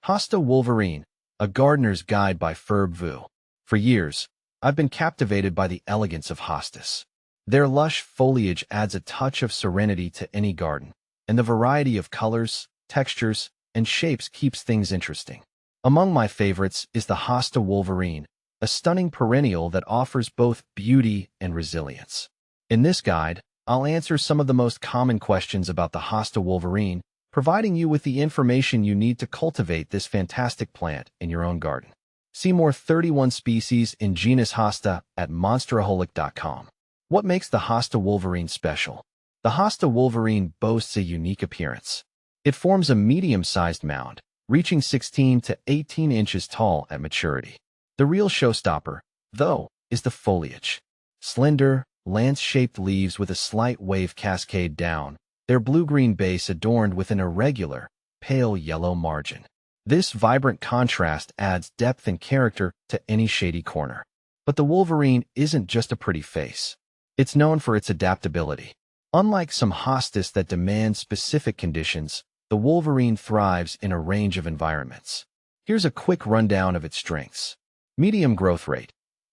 Hosta Wolverine, a gardener's guide by Ferb Vu. For years, I've been captivated by the elegance of hostas. Their lush foliage adds a touch of serenity to any garden, and the variety of colors, textures, and shapes keeps things interesting. Among my favorites is the Hosta Wolverine, a stunning perennial that offers both beauty and resilience. In this guide, I'll answer some of the most common questions about the Hosta Wolverine, providing you with the information you need to cultivate this fantastic plant in your own garden. See more 31 species in genus Hosta at monsteraholic.com. What makes the Hosta Wolverine special? The Hosta Wolverine boasts a unique appearance. It forms a medium-sized mound, reaching 16 to 18 inches tall at maturity. The real showstopper, though, is the foliage. Slender, lance-shaped leaves with a slight wave cascade down, their blue-green base adorned with an irregular, pale yellow margin. This vibrant contrast adds depth and character to any shady corner. But the Wolverine isn't just a pretty face. It's known for its adaptability. Unlike some hostas that demand specific conditions, the Wolverine thrives in a range of environments. Here's a quick rundown of its strengths. Medium growth rate.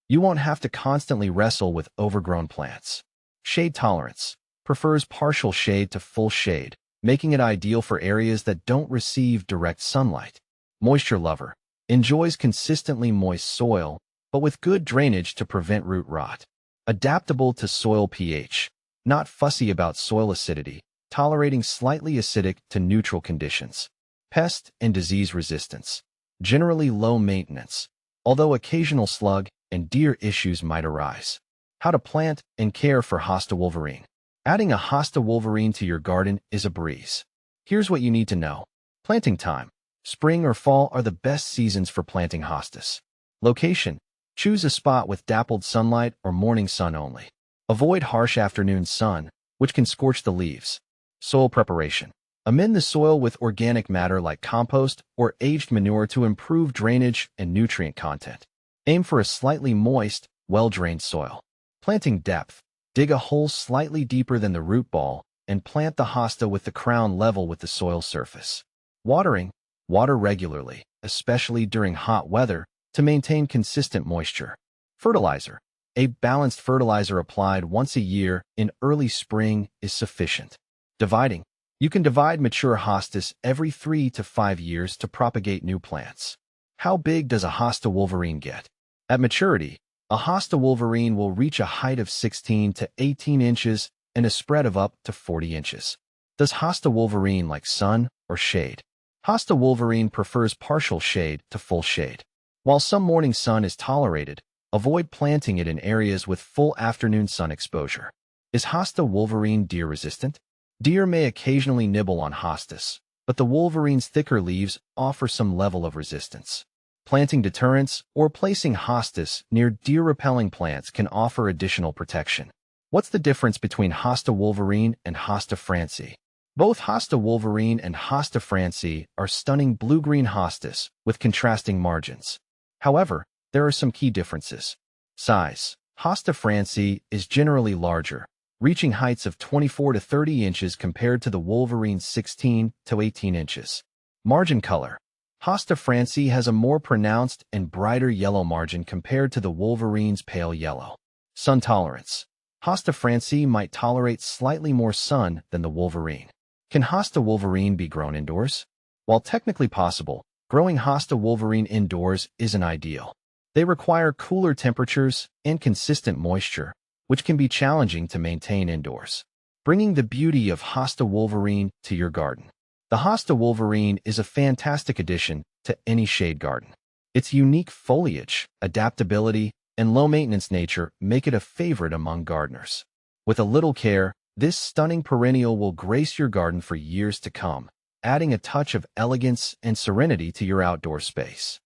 You won't have to constantly wrestle with overgrown plants. Shade tolerance. Prefers partial shade to full shade, making it ideal for areas that don't receive direct sunlight. Moisture lover. Enjoys consistently moist soil, but with good drainage to prevent root rot. Adaptable to soil pH. Not fussy about soil acidity, tolerating slightly acidic to neutral conditions. Pest and disease resistance. Generally low maintenance, although occasional slug and deer issues might arise. How to plant and care for Hosta Wolverine. Adding a Hosta Wolverine to your garden is a breeze. Here's what you need to know. Planting time. Spring or fall are the best seasons for planting hostas. Location. Choose a spot with dappled sunlight or morning sun only. Avoid harsh afternoon sun, which can scorch the leaves. Soil preparation. Amend the soil with organic matter like compost or aged manure to improve drainage and nutrient content. Aim for a slightly moist, well-drained soil. Planting depth. Dig a hole slightly deeper than the root ball and plant the hosta with the crown level with the soil surface. Watering. Water regularly, especially during hot weather, to maintain consistent moisture. Fertilizer. A balanced fertilizer applied once a year in early spring is sufficient. Dividing. You can divide mature hostas every 3 to 5 years to propagate new plants. How big does a Hosta Wolverine get? At maturity, a Hosta Wolverine will reach a height of 16 to 18 inches and a spread of up to 40 inches. Does Hosta Wolverine like sun or shade? Hosta Wolverine prefers partial shade to full shade. While some morning sun is tolerated, avoid planting it in areas with full afternoon sun exposure. Is Hosta Wolverine deer resistant? Deer may occasionally nibble on hostas, but the Wolverine's thicker leaves offer some level of resistance. Planting deterrents or placing hostas near deer-repelling plants can offer additional protection. What's the difference between Hosta Wolverine and Hosta Francii? Both Hosta Wolverine and Hosta Francii are stunning blue-green hostas with contrasting margins. However, there are some key differences. Size. Hosta Francii is generally larger, reaching heights of 24 to 30 inches compared to the Wolverine's 16 to 18 inches. Margin color. Hosta Francii has a more pronounced and brighter yellow margin compared to the Wolverine's pale yellow. Sun tolerance. Hosta Francii might tolerate slightly more sun than the Wolverine. Can Hosta Wolverine be grown indoors? While technically possible, growing Hosta Wolverine indoors isn't ideal. They require cooler temperatures and consistent moisture, which can be challenging to maintain indoors. Bringing the beauty of Hosta Wolverine to your garden. The Hosta Wolverine is a fantastic addition to any shade garden. Its unique foliage, adaptability, and low-maintenance nature make it a favorite among gardeners. With a little care, this stunning perennial will grace your garden for years to come, adding a touch of elegance and serenity to your outdoor space.